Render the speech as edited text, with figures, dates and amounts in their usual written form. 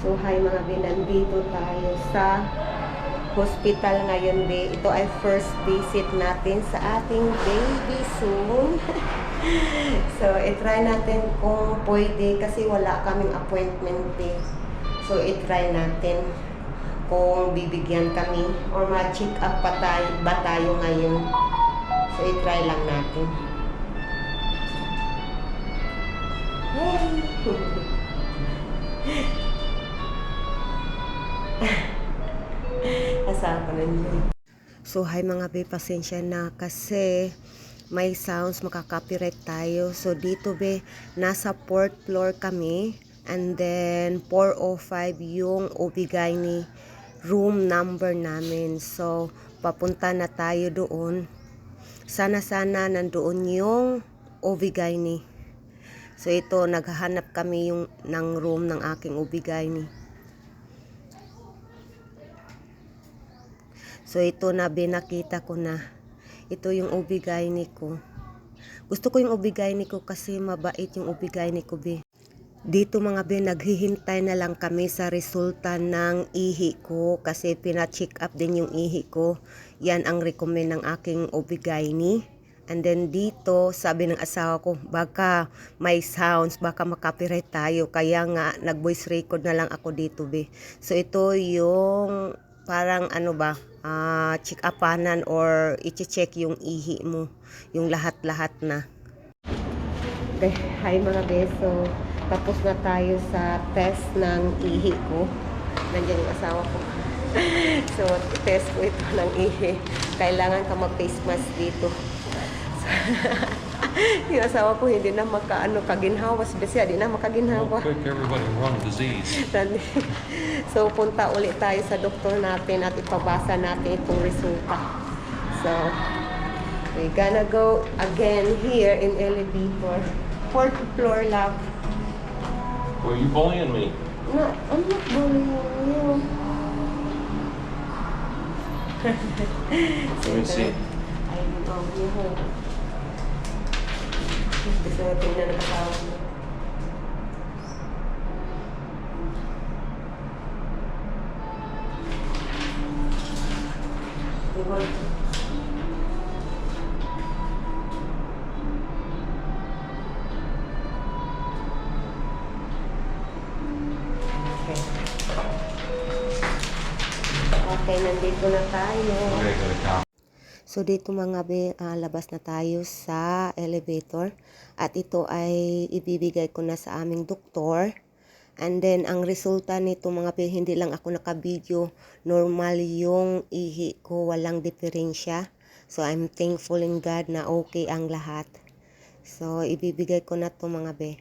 So, hi mga be, nandito tayo sa hospital ngayon be. Ito ay first visit natin sa ating baby soon. So, i-try natin kung pwede kasi wala kaming appointment be. So, i-try natin kung bibigyan kami or ma-check up ba tayo ngayon. So, i-try lang natin. Hey! Asahan ko na yun. So, hi mga be, pasensya na kasi may sounds, makaka-copyright tayo. So, dito be, nasa 4th floor kami. And then, 405 yung OB-GYN room number namin. So, papunta na tayo doon. Sana nandoon yung OB-GYN. So, ito, naghahanap kami ng room ng aking OB-GYN. So, ito na binakita ko na. Ito yung OB-GYN ko. Gusto ko yung OB-GYN ko kasi mabait yung OB-GYN ko, be. Dito mga be, naghihintay na lang kami sa resulta ng ihi ko kasi pina-check up din yung ihi ko. Yan ang recommend ng aking OB-GYN. And then dito, sabi ng asawa ko, baka may sounds, baka makapiright tayo. Kaya nga, nag-voice record na lang ako dito, be. So, ito yung parang ano ba, check upanan or i-check yung ihi mo. Yung lahat-lahat na. Okay, hi mga beso. Tapos na tayo sa test ng ihi ko. Nandiyan yung asawa ko. So, test ko ito ng ihi. Kailangan ka mag-face mask dito. So, yung asawa ko hindi na kaginhawa. Siya, di na makaginhawa. Quick, everybody run disease. So, punta ulit tayo sa doktor natin at ipabasa natin itong resulta. So, we're gonna go again here in elevator. 4th floor lang. Well, you bullying me. No, I'm not bullying you. Let me see. I know you. Gusto mo tingnan ang asawa mo. Okay, nandito na tayo. So, dito mga be, labas na tayo sa elevator. At ito ay ibibigay ko na sa aming doktor. And then, ang resulta nito mga be, hindi lang ako naka-video. Normal yung ihi ko, walang diferensya. So, I'm thankful in God na okay ang lahat. So, ibibigay ko na to mga be.